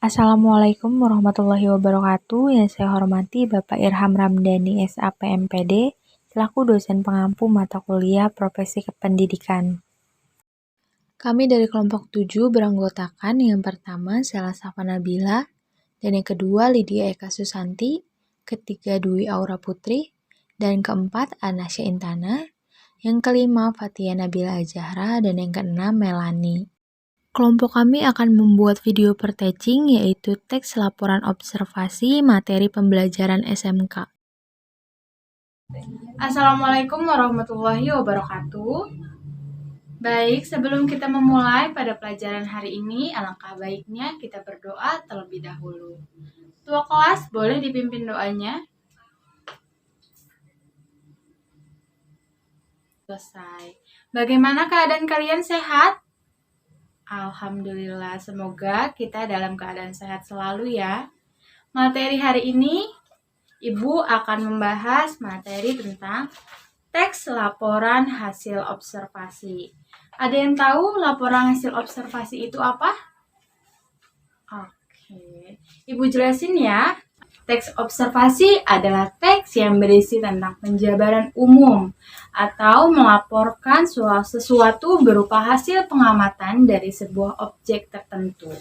Assalamualaikum warahmatullahi wabarakatuh. Yang saya hormati Bapak Irham Ramdhani SAPMPD, selaku dosen pengampu mata kuliah Profesi Kependidikan. Kami dari kelompok 7 beranggotakan yang pertama Sela Nabila, dan yang kedua Lydia Eka Susanti, ketiga Dwi Aura Putri, dan keempat Anasya Intana, yang kelima Fatia Nabila Azahra, dan yang keenam Melani. Kelompok kami akan membuat video perteching, yaitu teks laporan observasi materi pembelajaran SMK. Assalamualaikum warahmatullahi wabarakatuh. Baik, sebelum kita memulai pada pelajaran hari ini, alangkah baiknya kita berdoa terlebih dahulu. Ketua kelas, boleh dipimpin doanya? Selesai. Bagaimana keadaan kalian, sehat? Alhamdulillah, semoga kita dalam keadaan sehat selalu ya. Materi hari ini, Ibu akan membahas materi tentang teks laporan hasil observasi. Ada yang tahu laporan hasil observasi itu apa? Oke, Ibu jelasin ya. Teks observasi adalah teks yang berisi tentang penjabaran umum atau melaporkan sesuatu berupa hasil pengamatan dari sebuah objek tertentu.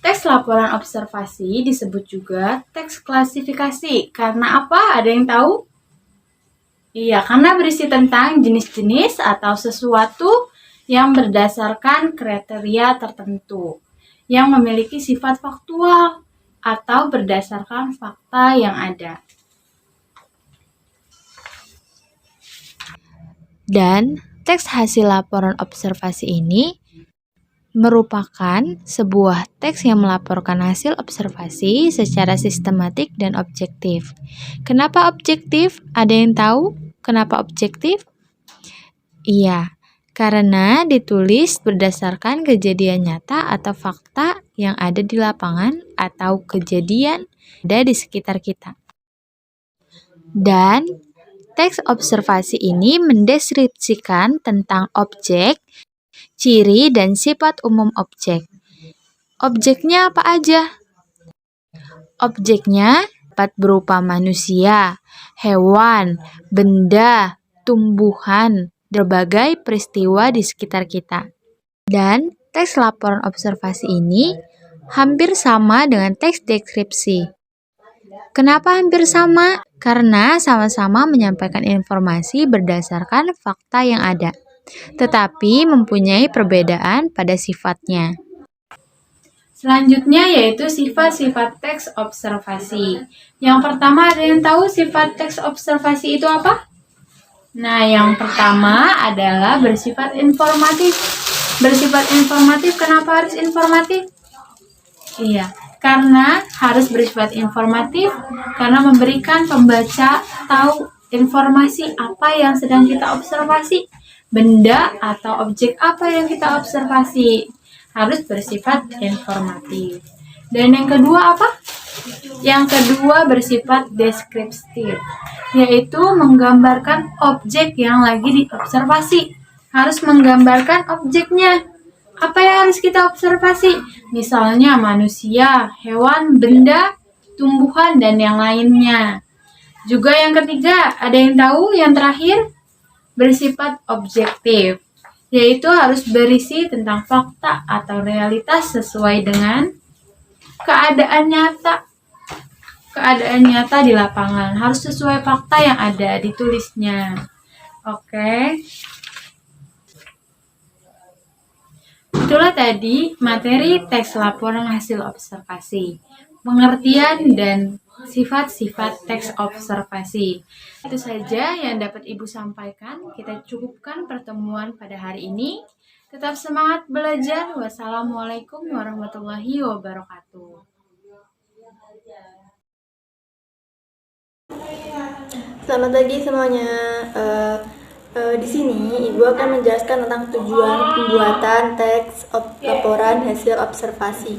Teks laporan observasi disebut juga teks klasifikasi. Karena apa? Ada yang tahu? Iya, karena berisi tentang jenis-jenis atau sesuatu yang berdasarkan kriteria tertentu, yang memiliki sifat faktual atau berdasarkan fakta yang ada. Dan teks hasil laporan observasi ini merupakan sebuah teks yang melaporkan hasil observasi secara sistematik dan objektif. Kenapa objektif? Ada yang tahu kenapa objektif? Iya, karena ditulis berdasarkan kejadian nyata atau fakta yang ada di lapangan atau kejadian ada di sekitar kita. Dan teks observasi ini mendeskripsikan tentang objek, ciri dan sifat umum objek. Objeknya apa aja? Objeknya dapat berupa manusia, hewan, benda, tumbuhan, berbagai peristiwa di sekitar kita. Dan teks laporan observasi ini hampir sama dengan teks deskripsi. Kenapa hampir sama? Karena sama-sama menyampaikan informasi berdasarkan fakta yang ada, tetapi mempunyai perbedaan pada sifatnya. Selanjutnya yaitu sifat-sifat teks observasi. Yang pertama, ada yang tahu sifat teks observasi itu apa? Nah, yang pertama adalah bersifat informatif. Bersifat informatif, kenapa harus informatif? Iya, karena harus bersifat informatif karena memberikan pembaca tahu informasi apa yang sedang kita observasi, benda atau objek apa yang kita observasi, harus bersifat informatif. Dan yang kedua apa? Yang kedua bersifat deskriptif, yaitu menggambarkan objek yang lagi diobservasi. Harus menggambarkan objeknya. Apa yang harus kita observasi? Misalnya manusia, hewan, benda, tumbuhan, dan yang lainnya. Juga yang ketiga, ada yang tahu yang terakhir? Bersifat objektif, yaitu harus berisi tentang fakta atau realitas sesuai dengan keadaan nyata. Keadaan nyata di lapangan harus sesuai fakta yang ada ditulisnya. Oke. Itulah tadi materi teks laporan hasil observasi, pengertian dan sifat-sifat teks observasi. Itu saja yang dapat Ibu sampaikan. Kita cukupkan pertemuan pada hari ini. Tetap semangat belajar. Wassalamualaikum warahmatullahi wabarakatuh. Selamat pagi semuanya. Di sini Ibu akan menjelaskan tentang tujuan pembuatan teks laporan hasil observasi.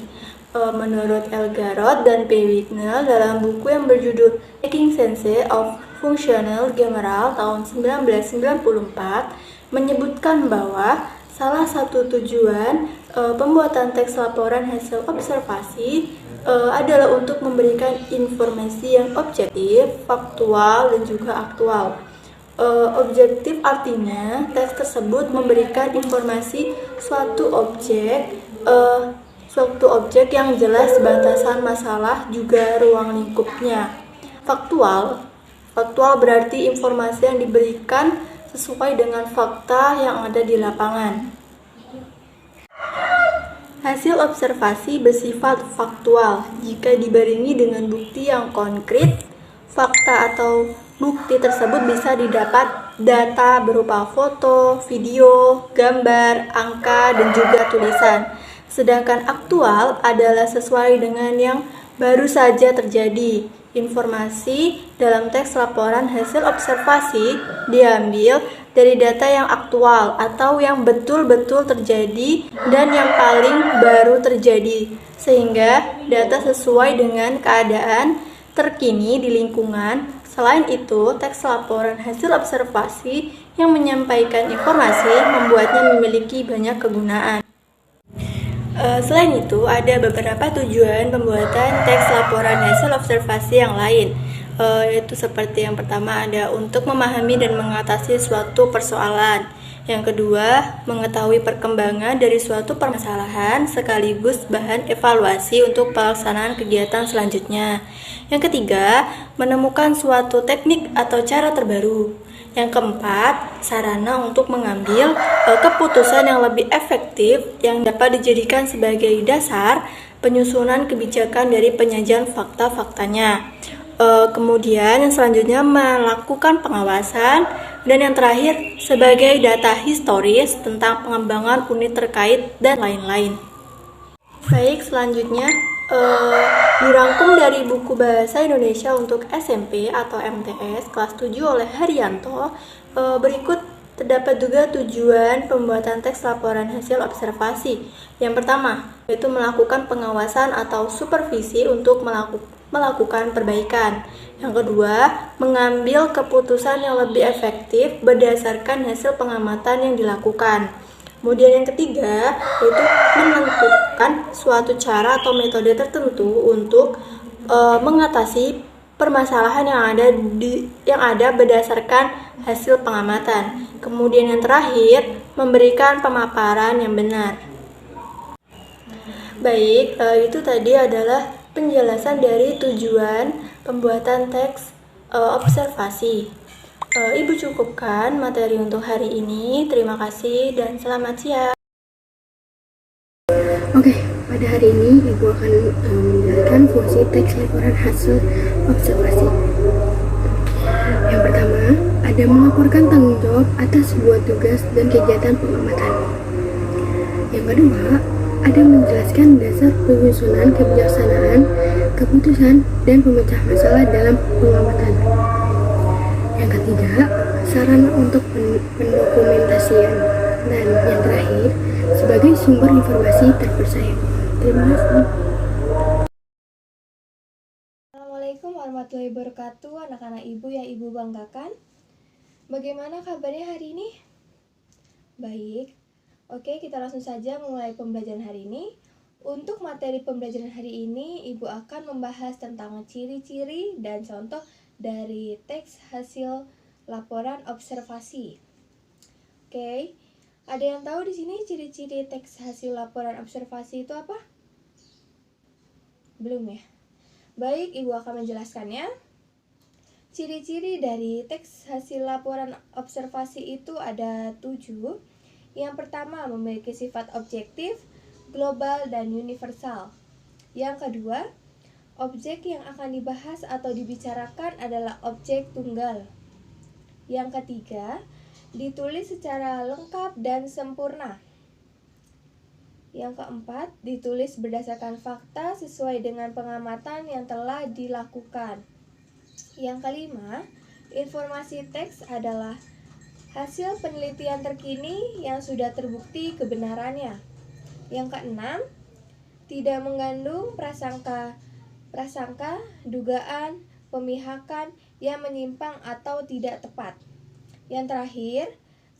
Menurut Elgarot dan P. Wignell dalam buku yang berjudul Making Sense of Functional Grammar tahun 1994, menyebutkan bahwa salah satu tujuan pembuatan teks laporan hasil observasi adalah untuk memberikan informasi yang objektif, faktual, dan juga aktual. Objektif artinya teks tersebut memberikan informasi suatu objek yang jelas batasan masalah juga ruang lingkupnya. Faktual berarti informasi yang diberikan sesuai dengan fakta yang ada di lapangan. Hasil observasi bersifat faktual jika dibarengi dengan bukti yang konkret. Fakta atau bukti tersebut bisa didapat data berupa foto, video, gambar, angka, dan juga tulisan. Sedangkan aktual adalah sesuai dengan yang baru saja terjadi. Informasi dalam teks laporan hasil observasi diambil dari data yang aktual atau yang betul-betul terjadi dan yang paling baru terjadi, sehingga data sesuai dengan keadaan terkini di lingkungan. Selain itu, teks laporan hasil observasi yang menyampaikan informasi membuatnya memiliki banyak kegunaan. Selain itu, ada beberapa tujuan pembuatan teks laporan hasil observasi yang lain, yaitu seperti yang pertama ada untuk memahami dan mengatasi suatu persoalan. Yang kedua, mengetahui perkembangan dari suatu permasalahan sekaligus bahan evaluasi untuk pelaksanaan kegiatan selanjutnya. Yang ketiga, menemukan suatu teknik atau cara terbaru. Yang keempat, sarana untuk mengambil keputusan yang lebih efektif yang dapat dijadikan sebagai dasar penyusunan kebijakan dari penyajian fakta-faktanya. Kemudian yang selanjutnya melakukan pengawasan, dan yang terakhir sebagai data historis tentang pengembangan unit terkait dan lain-lain. Baik, selanjutnya dirangkum dari buku Bahasa Indonesia untuk SMP atau MTS kelas 7 oleh Haryanto. Berikut terdapat juga tujuan pembuatan teks laporan hasil observasi. Yang pertama, yaitu melakukan pengawasan atau supervisi untuk melakukan perbaikan. Yang kedua, mengambil keputusan yang lebih efektif berdasarkan hasil pengamatan yang dilakukan. Kemudian yang ketiga, yaitu menentukan suatu cara atau metode tertentu untuk mengatasi permasalahan yang ada berdasarkan hasil pengamatan. Kemudian yang terakhir, memberikan pemaparan yang benar. Baik, itu tadi adalah penjelasan dari tujuan pembuatan teks observasi. Ibu cukupkan materi untuk hari ini. Terima kasih dan selamat siang. Oke, pada hari ini Ibu akan menjelaskan fungsi teks laporan hasil observasi. Yang pertama, ada melaporkan tanggung jawab atas sebuah tugas dan kegiatan pengamatan. Yang kedua, ada menjelaskan dasar penyusunan kebijaksanaan, keputusan, dan pemecah masalah dalam pengamatan. Yang ketiga, sarana untuk pendokumentasian. Dan yang terakhir, sebagai sumber informasi terpercaya. Terima kasih. Assalamualaikum warahmatullahi wabarakatuh, anak-anak ibu yang ibu banggakan. Bagaimana kabarnya hari ini? Baik. Oke, kita langsung saja memulai pembelajaran hari ini. Untuk materi pembelajaran hari ini, ibu akan membahas tentang ciri-ciri dan contoh dari teks hasil laporan observasi. Oke, ada yang tahu di sini ciri-ciri teks hasil laporan observasi itu apa? Belum ya? Baik, ibu akan menjelaskannya. Ciri-ciri dari teks hasil laporan observasi itu ada 7. Yang pertama, memiliki sifat objektif, global, dan universal. Yang kedua, objek yang akan dibahas atau dibicarakan adalah objek tunggal. Yang ketiga, ditulis secara lengkap dan sempurna. Yang keempat, ditulis berdasarkan fakta sesuai dengan pengamatan yang telah dilakukan. Yang kelima, informasi teks adalah hasil penelitian terkini yang sudah terbukti kebenarannya. Yang keenam, tidak mengandung prasangka, dugaan, pemihakan yang menyimpang atau tidak tepat. Yang terakhir,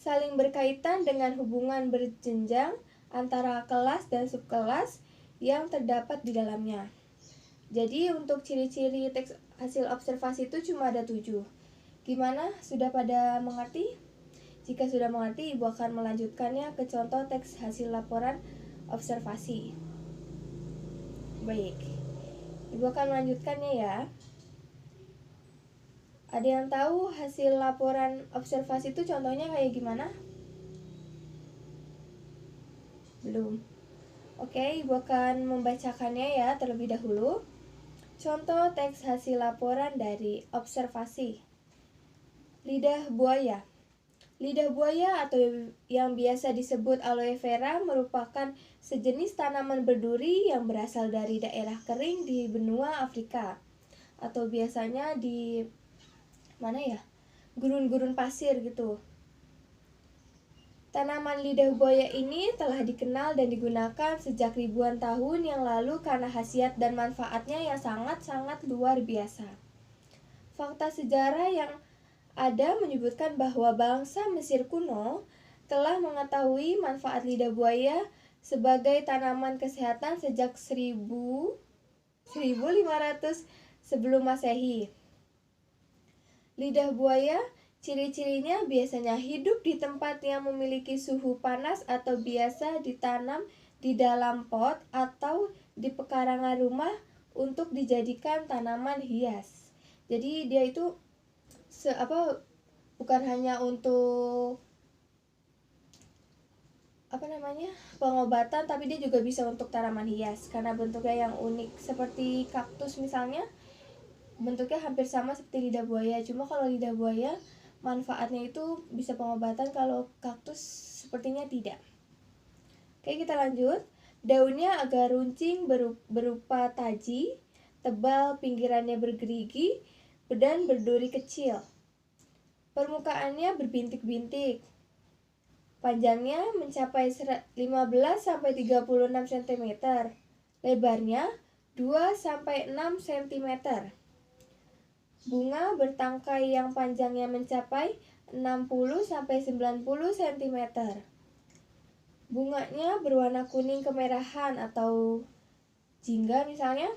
saling berkaitan dengan hubungan berjenjang antara kelas dan subkelas yang terdapat di dalamnya. Jadi untuk ciri-ciri teks hasil observasi itu cuma ada 7. Gimana? Sudah pada mengerti? Jika sudah mengerti, Ibu akan melanjutkannya ke contoh teks hasil laporan observasi. Baik, Ibu akan melanjutkannya ya. Ada yang tahu hasil laporan observasi itu contohnya kayak gimana? Belum. Oke, Ibu akan membacakannya ya terlebih dahulu. Contoh teks hasil laporan dari observasi. Lidah buaya. Lidah buaya atau yang biasa disebut aloe vera merupakan sejenis tanaman berduri yang berasal dari daerah kering di benua Afrika. Atau biasanya di mana ya? Gurun-gurun pasir gitu. Tanaman lidah buaya ini telah dikenal dan digunakan sejak ribuan tahun yang lalu karena khasiat dan manfaatnya yang sangat-sangat luar biasa. Fakta sejarah yang ada menyebutkan bahwa bangsa Mesir kuno telah mengetahui manfaat lidah buaya sebagai tanaman kesehatan sejak 1500 sebelum Masehi. Lidah buaya ciri-cirinya biasanya hidup di tempat yang memiliki suhu panas atau biasa ditanam di dalam pot atau di pekarangan rumah untuk dijadikan tanaman hias. Jadi dia itu bukan hanya untuk pengobatan, tapi dia juga bisa untuk tanaman hias karena bentuknya yang unik seperti kaktus misalnya. Bentuknya hampir sama seperti lidah buaya, cuma kalau lidah buaya manfaatnya itu bisa pengobatan, kalau kaktus sepertinya tidak. Oke, kita lanjut. Daunnya agak runcing berupa taji, tebal, pinggirannya bergerigi, dan berduri kecil. Permukaannya berbintik-bintik. Panjangnya mencapai 15-36 cm. Lebarnya 2-6 cm. Bunga bertangkai yang panjangnya mencapai 60-90 cm. Bunganya berwarna kuning kemerahan atau jingga misalnya.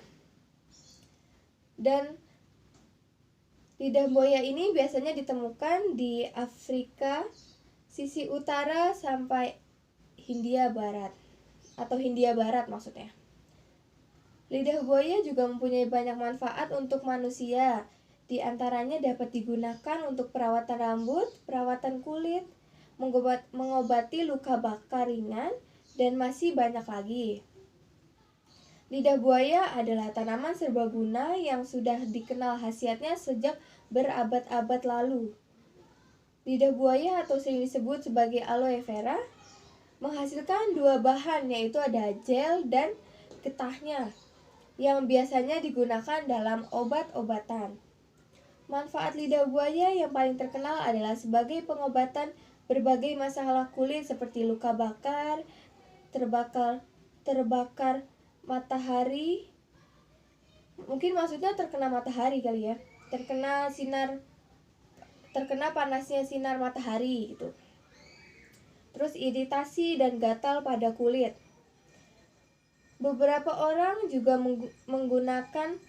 Dan lidah buaya ini biasanya ditemukan di Afrika sisi utara sampai Hindia Barat atau Hindia Barat maksudnya. Lidah buaya juga mempunyai banyak manfaat untuk manusia. Di antaranya dapat digunakan untuk perawatan rambut, perawatan kulit, mengobati luka bakar ringan, dan masih banyak lagi. Lidah buaya adalah tanaman serbaguna yang sudah dikenal khasiatnya sejak berabad-abad lalu. Lidah buaya atau sering disebut sebagai aloe vera menghasilkan dua bahan, yaitu ada gel dan getahnya yang biasanya digunakan dalam obat-obatan. Manfaat lidah buaya yang paling terkenal adalah sebagai pengobatan berbagai masalah kulit seperti luka bakar, terbakar matahari. Mungkin maksudnya terkena matahari kali ya. Terkena panasnya sinar matahari gitu. Terus iritasi dan gatal pada kulit. Beberapa orang juga menggunakan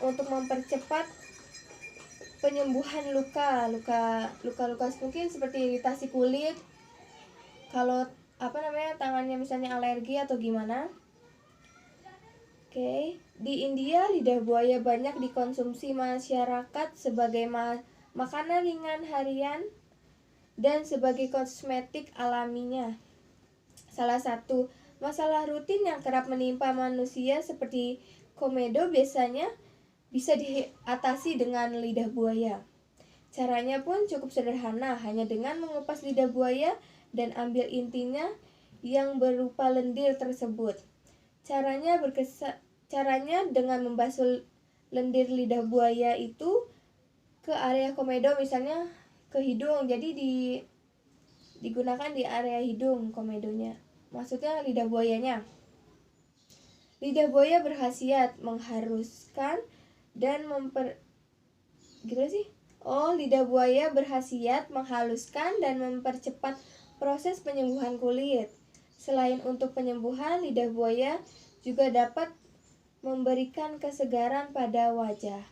untuk mempercepat penyembuhan luka mungkin seperti iritasi kulit. Kalau tangannya misalnya alergi atau gimana. Oke, di India lidah buaya banyak dikonsumsi masyarakat sebagai makanan ringan harian dan sebagai kosmetik alaminya. Salah satu masalah rutin yang kerap menimpa manusia seperti komedo biasanya bisa diatasi dengan lidah buaya. Caranya pun cukup sederhana, hanya dengan mengupas lidah buaya dan ambil intinya yang berupa lendir tersebut. Caranya dengan membasuh lendir lidah buaya itu ke area komedo, misalnya ke hidung. Jadi digunakan di area hidung komedonya. Maksudnya lidah buayanya. Lidah buaya berkhasiat mengharuskan dan Oh, lidah buaya berkhasiat menghaluskan dan mempercepat proses penyembuhan kulit. Selain untuk penyembuhan, lidah buaya juga dapat memberikan kesegaran pada wajah.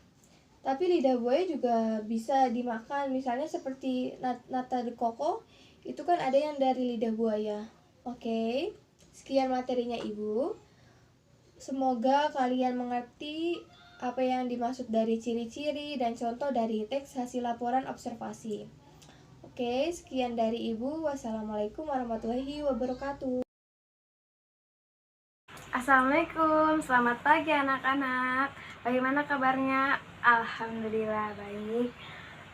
Tapi lidah buaya juga bisa dimakan, misalnya seperti nata de coco, itu kan ada yang dari lidah buaya. Oke, sekian materinya Ibu. Semoga kalian mengerti apa yang dimaksud dari ciri-ciri dan contoh dari teks hasil laporan observasi. Oke, sekian dari Ibu. Wassalamualaikum warahmatullahi wabarakatuh. Assalamualaikum, selamat pagi anak-anak. Bagaimana kabarnya? Alhamdulillah baik.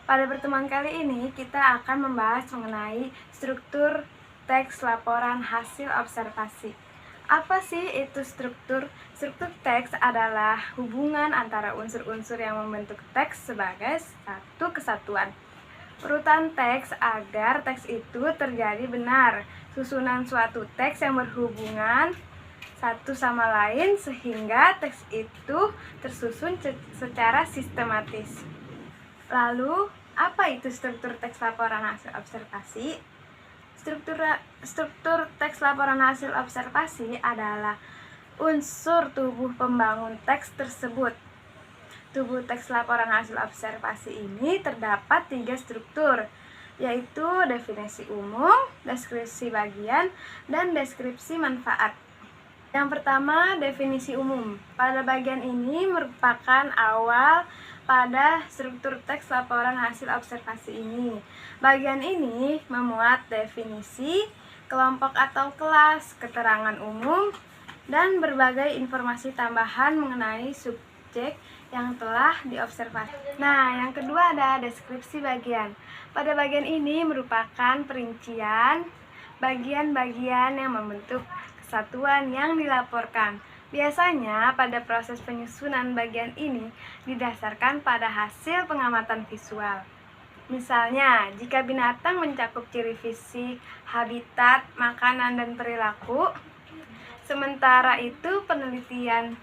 Pada pertemuan kali ini kita akan membahas mengenai struktur teks laporan hasil observasi. Apa sih itu struktur? Struktur teks adalah hubungan antara unsur-unsur yang membentuk teks sebagai satu kesatuan. Urutan teks agar teks itu terjadi benar. Susunan suatu teks yang berhubungan satu sama lain sehingga teks itu tersusun secara sistematis. Lalu, apa itu struktur teks laporan hasil observasi? Struktur teks laporan hasil observasi adalah unsur tubuh pembangun teks tersebut. Tubuh teks laporan hasil observasi ini terdapat 3 struktur, yaitu definisi umum, deskripsi bagian, dan deskripsi manfaat. Yang pertama, definisi umum. Pada bagian ini merupakan awal pada struktur teks laporan hasil observasi ini. Bagian ini memuat definisi, kelompok atau kelas, keterangan umum, dan berbagai informasi tambahan mengenai subjek yang telah diobservasi. Nah, yang kedua ada deskripsi bagian. Pada bagian ini merupakan perincian bagian-bagian yang membentuk kesatuan yang dilaporkan. Biasanya pada proses penyusunan bagian ini didasarkan pada hasil pengamatan visual. Misalnya, jika binatang mencakup ciri fisik, habitat, makanan, dan perilaku, sementara itu penelitian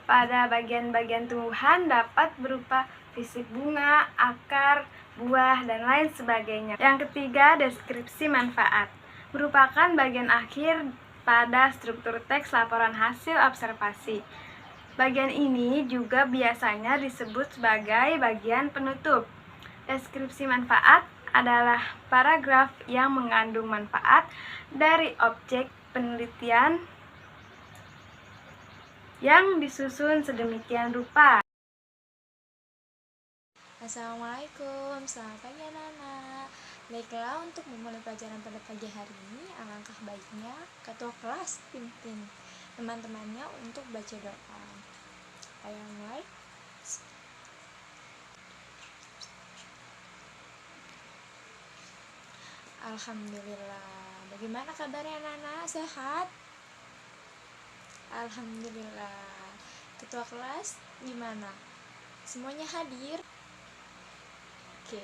pada bagian-bagian tumbuhan dapat berupa fisik bunga, akar, buah, dan lain sebagainya. Yang ketiga, deskripsi manfaat merupakan bagian akhir pada struktur teks laporan hasil observasi. Bagian ini juga biasanya disebut sebagai bagian penutup. Deskripsi manfaat adalah paragraf yang mengandung manfaat dari objek penelitian yang disusun sedemikian rupa. Assalamualaikum, selamat pagi anak-anak. Baiklah, untuk memulai pelajaran pada pagi hari ini, alangkah baiknya ketua kelas pimpin teman-temannya untuk baca doa. Ayo mulai. Alhamdulillah. Bagaimana kabarnya anak-anak? Sehat? Alhamdulillah. Ketua kelas gimana? Semuanya hadir? Oke.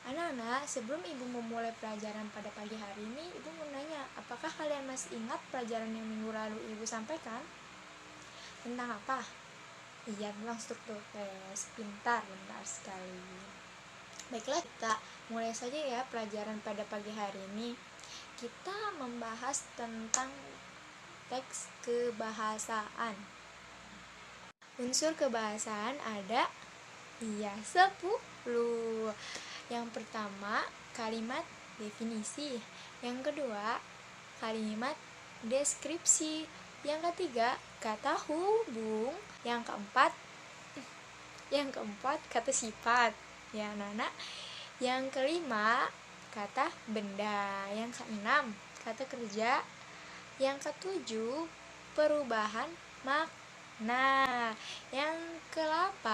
Anak-anak, sebelum Ibu memulai pelajaran pada pagi hari ini, Ibu mau nanya, apakah kalian masih ingat pelajaran yang minggu lalu Ibu sampaikan? Tentang apa? Iya, tentang struktur tes. Pintar, benar sekali. Baiklah, kita mulai saja ya pelajaran pada pagi hari ini. Kita membahas tentang teks kebahasaan. Unsur kebahasaan ada 10. Yang pertama, kalimat definisi. Yang kedua, kalimat deskripsi. Yang ketiga, kata hubung. Yang keempat, kata sifat. Ya, anak-anak. Yang kelima, kata benda. Yang keenam, kata kerja. Yang ketujuh, perubahan makna. Yang ke-8,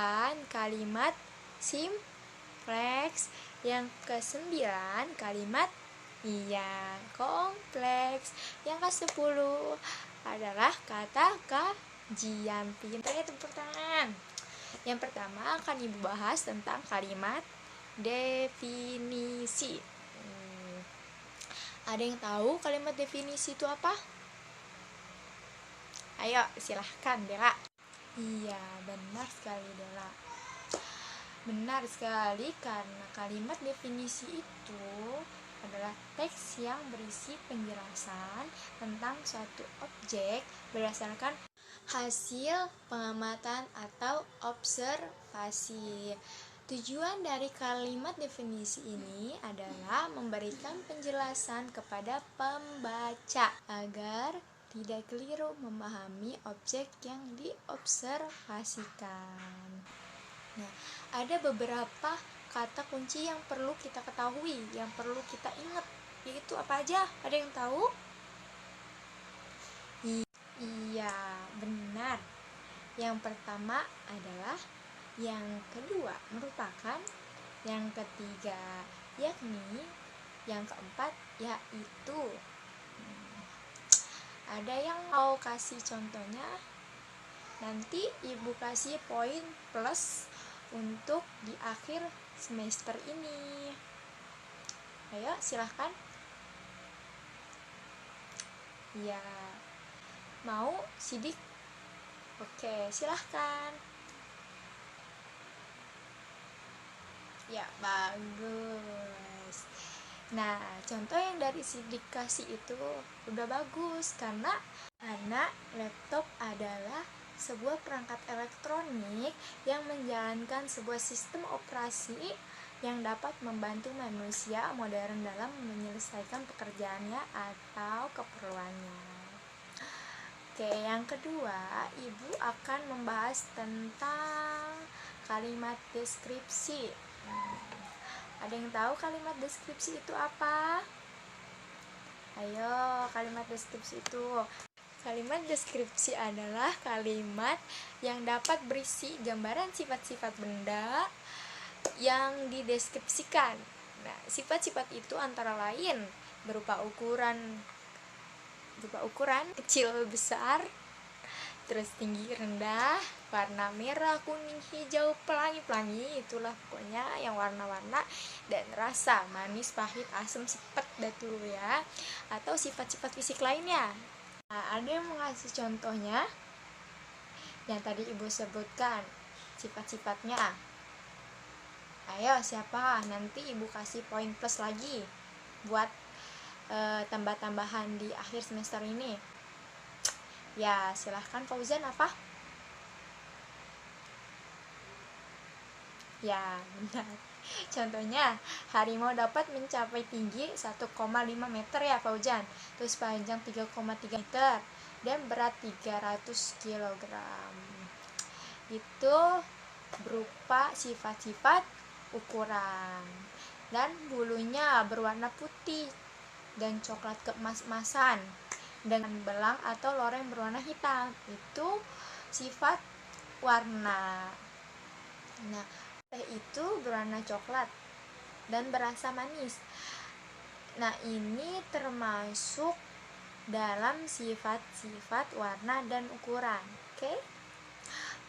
kalimat simpleks. Yang ke-9, kalimat kompleks. Yang ke-10 adalah kata kajian. Pintar ya, tepuk tangan. Yang pertama akan Ibu bahas tentang kalimat definisi. Ada yang tahu kalimat definisi itu apa? Ayo, silahkan Dela. Iya, benar sekali Dela. Benar sekali, karena kalimat definisi itu adalah teks yang berisi penjelasan tentang suatu objek berdasarkan hasil pengamatan atau observasi. Tujuan dari kalimat definisi ini adalah memberikan penjelasan kepada pembaca agar tidak keliru memahami objek yang diobservasikan. Nah, ada beberapa kata kunci yang perlu kita ketahui, yang perlu kita ingat, yaitu apa aja? Ada yang tahu? Iya, benar. Yang pertama adalah, yang kedua merupakan, yang ketiga yakni, yang keempat yaitu. Ada yang mau kasih contohnya? Nanti ibu kasih poin plus untuk di akhir semester ini. Ayo silahkan. Ya, mau sidik? Oke, silahkan. Ya, bagus. Nah, contoh yang dari sidik kasih itu udah bagus, karena laptop adalah sebuah perangkat elektronik yang menjalankan sebuah sistem operasi yang dapat membantu manusia modern dalam menyelesaikan pekerjaannya atau keperluannya. Oke, yang kedua, ibu akan membahas tentang kalimat deskripsi. Ada yang tahu kalimat deskripsi itu apa? Ayo, kalimat deskripsi itu. Kalimat deskripsi adalah kalimat yang dapat berisi gambaran sifat-sifat benda yang dideskripsikan. Nah, sifat-sifat itu antara lain berupa ukuran kecil besar, terus tinggi rendah, warna merah, kuning, hijau, pelangi-pelangi, itulah pokoknya yang warna-warna, dan rasa manis, pahit, asam, sepet, datu ya, atau sifat-sifat fisik lainnya. Nah, ada yang mengasih contohnya yang tadi ibu sebutkan sifat-sifatnya. Ayo, siapa? Nanti ibu kasih poin plus lagi buat tambah-tambahan di akhir semester ini. Ya, silahkan Fauzan, apa? Ya, benar. Contohnya, harimau dapat mencapai tinggi 1,5 meter ya Fauzan, terus panjang 3,3 meter, dan berat 300 kg. Itu berupa sifat-sifat ukuran. Dan bulunya berwarna putih dan coklat keemas-emasan dengan belang atau loreng berwarna hitam. Itu sifat warna. Nah, teh itu berwarna coklat dan berasa manis. Nah, ini termasuk dalam sifat-sifat warna dan ukuran. Oke?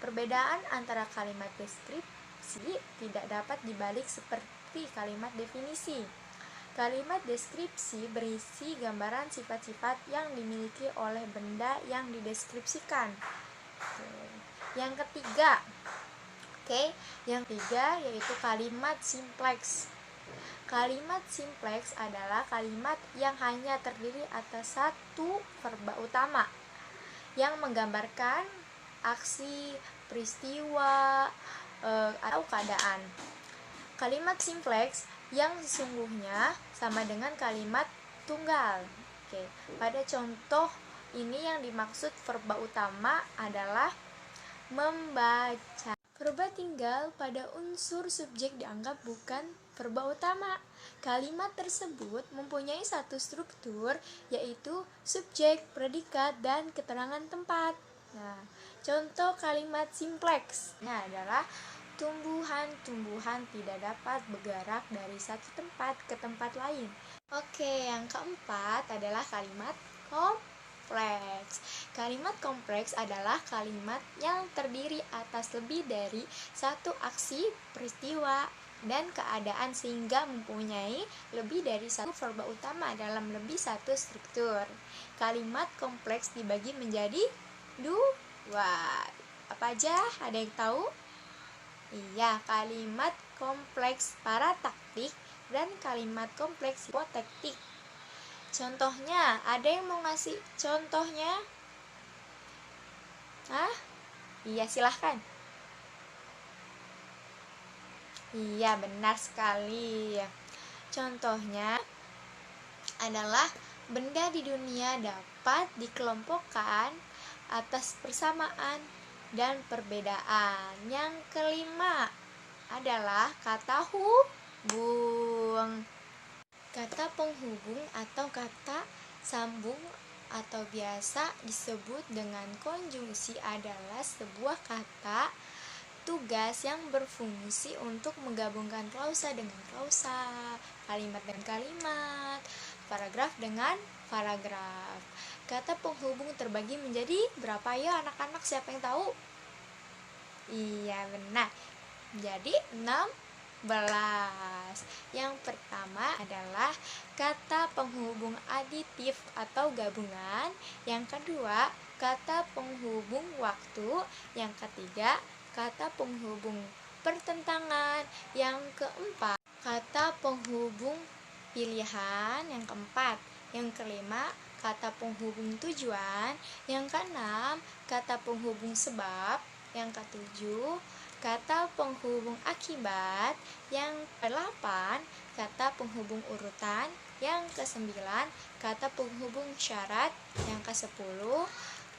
Perbedaan antara kalimat deskripsi tidak dapat dibalik seperti kalimat definisi. Kalimat deskripsi berisi gambaran sifat-sifat yang dimiliki oleh benda yang dideskripsikan. Yang ketiga, yang ketiga yaitu kalimat simpleks. Kalimat simpleks adalah kalimat yang hanya terdiri atas satu verba utama yang menggambarkan aksi, peristiwa, atau keadaan. Kalimat simpleks yang sesungguhnya sama dengan kalimat tunggal. Pada contoh ini yang dimaksud verba utama adalah membaca. Verba tinggal pada unsur subjek dianggap bukan verba utama. Kalimat tersebut mempunyai satu struktur, yaitu subjek, predikat, dan keterangan tempat. Nah, contoh kalimat simpleksnya adalah tumbuhan-tumbuhan tidak dapat bergerak dari satu tempat ke tempat lain. Oke, yang keempat adalah kalimat kompleks. Kalimat kompleks adalah kalimat yang terdiri atas lebih dari satu aksi, peristiwa, dan keadaan sehingga mempunyai lebih dari satu verba utama dalam lebih satu struktur. Kalimat kompleks dibagi menjadi dua. Apa aja? Ada yang tahu? Iya, kalimat kompleks parataktik dan kalimat kompleks hipotektik. Contohnya, ada yang mau ngasih contohnya? Hah? Iya, silahkan. Iya, benar sekali. Contohnya adalah benda di dunia dapat dikelompokkan atas persamaan dan perbedaan. Yang kelima adalah kata hubung. Kata penghubung atau kata sambung atau biasa disebut dengan konjungsi adalah sebuah kata tugas yang berfungsi untuk menggabungkan klausa dengan klausa, kalimat dengan kalimat, paragraf dengan paragraf. Kata penghubung terbagi menjadi berapa ya anak-anak? Siapa yang tahu? Iya, benar. Jadi 16. Yang pertama adalah kata penghubung aditif atau gabungan. Yang kedua, kata penghubung waktu. Yang ketiga, kata penghubung pertentangan. Yang keempat, kata penghubung pilihan. Yang keempat, yang kelima, kata penghubung tujuan. Yang keenam, kata penghubung sebab. Yang ketujuh, kata penghubung akibat. Yang ke-8, kata penghubung urutan. Yang ke-9, kata penghubung syarat. Yang ke-10,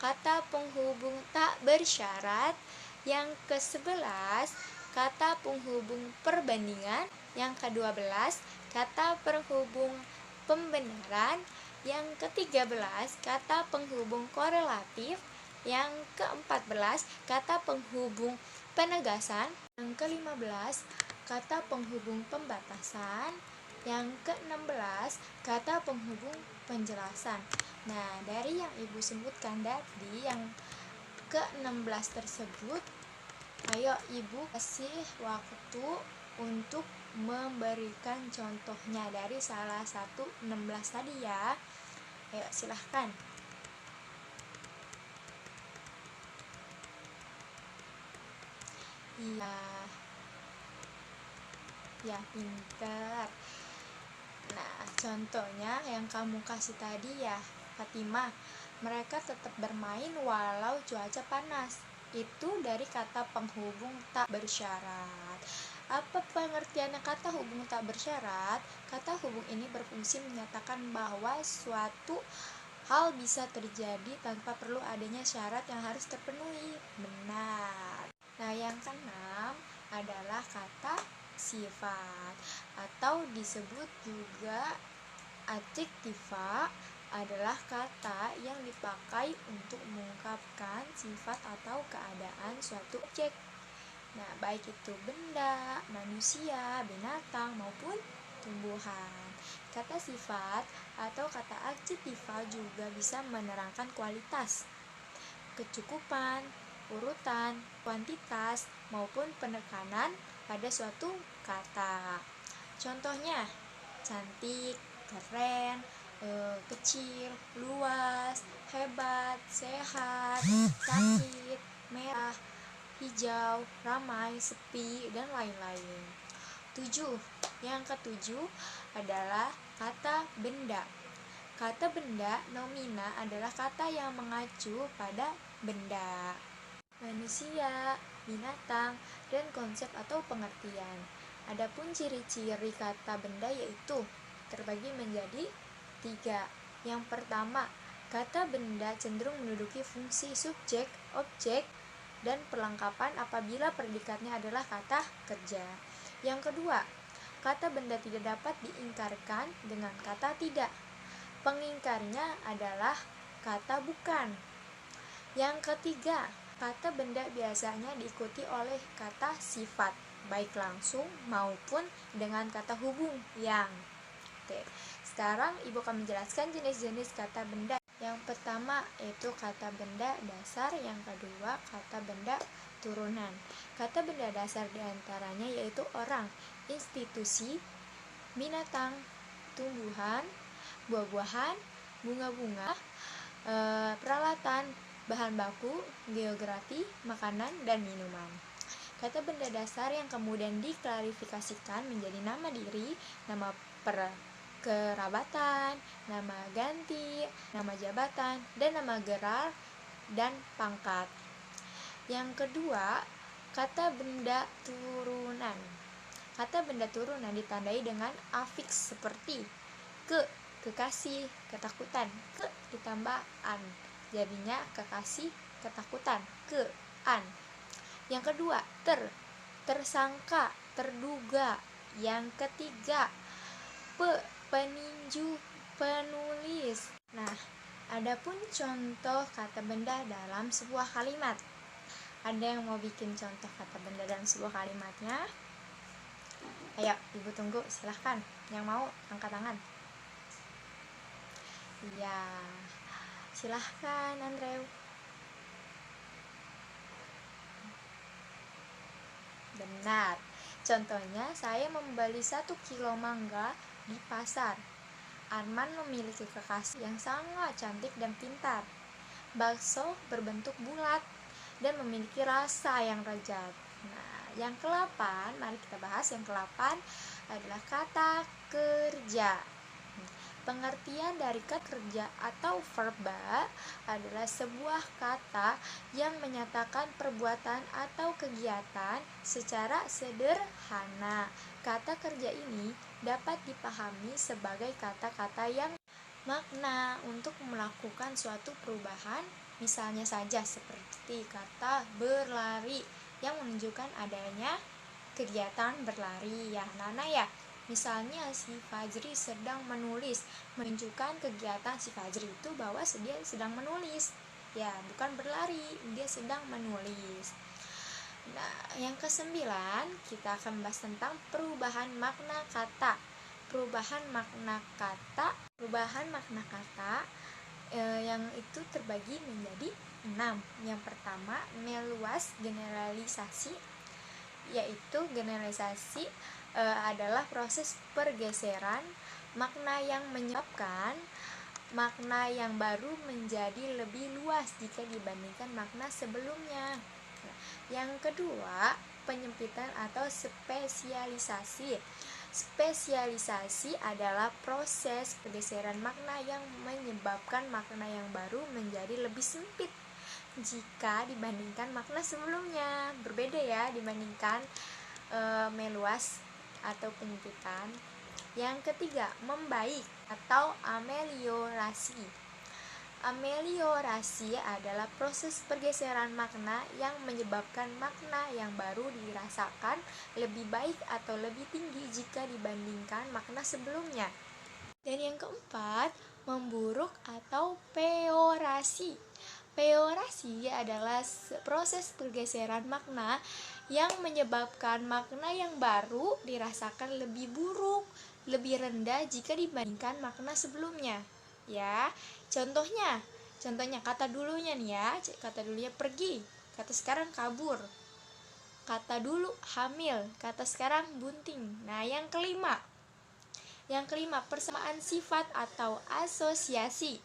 kata penghubung tak bersyarat. Yang ke-11, kata penghubung perbandingan. Yang ke-12, kata penghubung pembenaran. Yang ke-13, kata penghubung korelatif. Yang ke-14, kata penghubung penegasan. Yang ke-15, kata penghubung pembatasan. Yang ke-16, kata penghubung penjelasan. Nah, dari yang Ibu sebutkan tadi, yang ke-16 tersebut, ayo Ibu kasih waktu untuk memberikan contohnya dari salah satu 16 tadi ya. Ayo silahkan. Iya. Ya, pinter. Nah, contohnya yang kamu kasih tadi ya, Fatimah. Mereka tetap bermain walau cuaca panas. Itu dari kata penghubung tak bersyarat. Apa pengertiannya kata hubung tak bersyarat? Kata hubung ini berfungsi menyatakan bahwa suatu hal bisa terjadi tanpa perlu adanya syarat yang harus terpenuhi. Benar. Nah, yang keenam adalah kata sifat atau disebut juga adjektiva, adalah kata yang dipakai untuk mengungkapkan sifat atau keadaan suatu objek. Nah, baik itu benda, manusia, binatang maupun tumbuhan. Kata sifat atau kata adjektiva juga bisa menerangkan kualitas, kecukupan, urutan, kuantitas, maupun penekanan pada suatu kata. Contohnya, cantik, keren, kecil, luas, hebat, sehat, sakit, merah, hijau, ramai, sepi, dan lain-lain. 7. Yang ke-7 adalah kata benda. Kata benda nomina adalah kata yang mengacu pada benda, manusia, binatang, dan konsep atau pengertian. Adapun ciri-ciri kata benda yaitu terbagi menjadi 3. Yang pertama, kata benda cenderung menduduki fungsi subjek, objek, dan perlengkapan apabila predikatnya adalah kata kerja. Yang kedua, kata benda tidak dapat diingkarkan dengan kata tidak. Pengingkarnya adalah kata bukan. Yang ketiga, kata benda biasanya diikuti oleh kata sifat, baik langsung maupun dengan kata hubung yang. Oke, sekarang Ibu akan menjelaskan jenis-jenis kata benda. Yang pertama yaitu kata benda dasar, yang kedua kata benda turunan. Kata benda dasar diantaranya yaitu orang, institusi, binatang, tumbuhan, buah-buahan, bunga-bunga, peralatan, bahan baku, geografi, makanan, dan minuman. Kata benda dasar yang kemudian diklarifikasikan menjadi nama diri, nama kerabatan, nama ganti, nama jabatan, dan nama gelar dan pangkat. Yang kedua, kata benda turunan. Kata benda turunan ditandai dengan afiks seperti kekasih, ketakutan, ditambah an. Jadinya kekasih, ketakutan, an. Yang kedua, tersangka, terduga. Yang ketiga, peninju, penulis. Nah, adapun contoh kata benda dalam sebuah kalimat. Ada yang mau bikin contoh kata benda dalam sebuah kalimatnya? Ayo, Ibu tunggu, silahkan. Yang mau, angkat tangan. Iya, silahkan Andrew. Benar. Contohnya, saya membeli 1 kilo mangga di pasar. Arman memiliki kekasih yang sangat cantik dan pintar. Bakso berbentuk bulat dan memiliki rasa yang lezat. Nah, yang ke-8, mari kita bahas yang ke-8 adalah kata kerja. Pengertian dari kata kerja atau verba adalah sebuah kata yang menyatakan perbuatan atau kegiatan secara sederhana. Kata kerja ini dapat dipahami sebagai kata-kata yang makna untuk melakukan suatu perubahan, misalnya saja seperti kata berlari yang menunjukkan adanya kegiatan berlari ya Nana ya. Misalnya si Fajri sedang menulis, menunjukkan kegiatan si Fajri itu bahwa dia sedang menulis. Ya, bukan berlari, dia sedang menulis. Nah, yang ke-9 kita akan membahas tentang perubahan makna kata. Perubahan makna kata yang itu terbagi menjadi 6. Yang pertama, meluas, generalisasi, yaitu generalisasi adalah proses pergeseran makna yang menyebabkan makna yang baru menjadi lebih luas jika dibandingkan makna sebelumnya. Yang kedua, penyempitan atau spesialisasi. Spesialisasi adalah proses pergeseran makna yang menyebabkan makna yang baru menjadi lebih sempit jika dibandingkan makna sebelumnya. Berbeda ya dibandingkan meluas atau penyempitan. Yang ketiga, membaik atau ameliorasi. Ameliorasi adalah proses pergeseran makna yang menyebabkan makna yang baru dirasakan lebih baik atau lebih tinggi jika dibandingkan makna sebelumnya. Dan yang keempat, memburuk atau peorasi. Peorasi adalah proses pergeseran makna yang menyebabkan makna yang baru dirasakan lebih buruk, lebih rendah jika dibandingkan makna sebelumnya. Ya, contohnya kata dulunya nih ya, kata dulunya pergi, kata sekarang kabur. Kata dulu hamil, kata sekarang bunting. Nah, yang kelima, persamaan sifat atau asosiasi.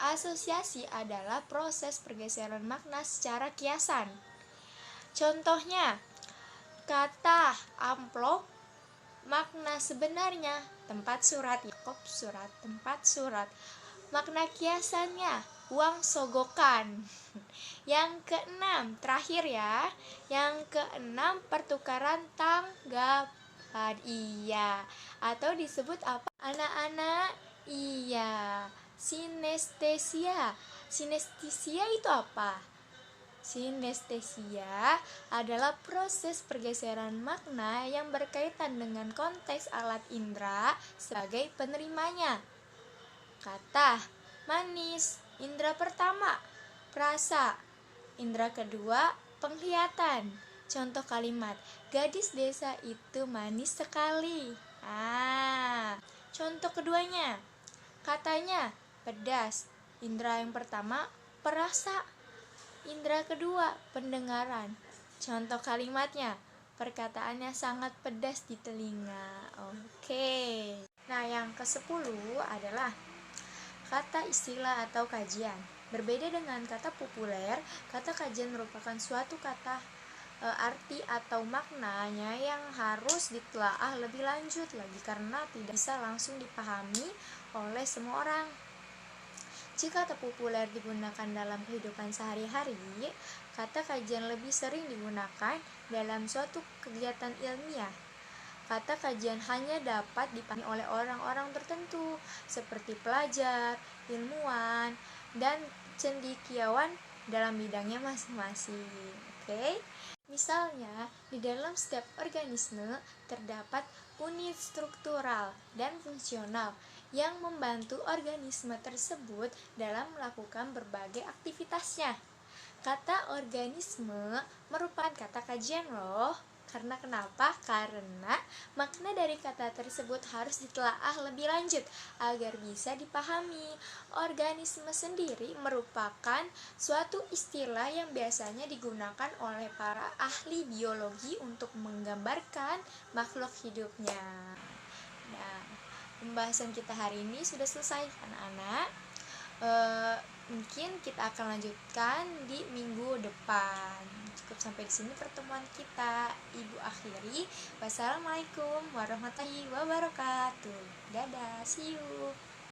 Asosiasi adalah proses pergeseran makna secara kiasan. Contohnya, kata amplop, makna sebenarnya tempat surat, surat, tempat surat. Makna kiasannya uang sogokan. Yang keenam, terakhir ya. Yang keenam, pertukaran tanggapan. Iya, atau disebut apa? Anak-anak, iya. Sinestesia. Sinestesia itu apa? Sinestesia adalah proses pergeseran makna yang berkaitan dengan konteks alat indera sebagai penerimanya. Kata manis, indera pertama, perasa. Indera kedua, penglihatan. Contoh kalimat, gadis desa itu manis sekali. Contoh keduanya, katanya pedas. Indera yang pertama, perasa. Indera kedua, pendengaran. Contoh kalimatnya, perkataannya sangat pedas di telinga. Oke. Nah, yang ke-10 adalah kata istilah atau kajian. Berbeda dengan kata populer, kata kajian merupakan suatu kata arti atau maknanya yang harus ditelaah lebih lanjut lagi karena tidak bisa langsung dipahami oleh semua orang. Jika tak populer digunakan dalam kehidupan sehari-hari, kata kajian lebih sering digunakan dalam suatu kegiatan ilmiah. Kata kajian hanya dapat dipahami oleh orang-orang tertentu seperti pelajar, ilmuwan, dan cendekiawan dalam bidangnya masing-masing. Oke? Misalnya, di dalam setiap organisme terdapat unit struktural dan fungsional yang membantu organisme tersebut dalam melakukan berbagai aktivitasnya. Kata organisme merupakan kata kajian loh. Karena kenapa? Karena makna dari kata tersebut harus ditelaah lebih lanjut agar bisa dipahami. Organisme sendiri merupakan suatu istilah yang biasanya digunakan oleh para ahli biologi untuk menggambarkan makhluk hidupnya. Nah, pembahasan kita hari ini sudah selesai, anak-anak. Mungkin kita akan lanjutkan di minggu depan. Cukup sampai di sini pertemuan kita. Ibu akhiri. Wassalamualaikum warahmatullahi wabarakatuh. Dadah, see you.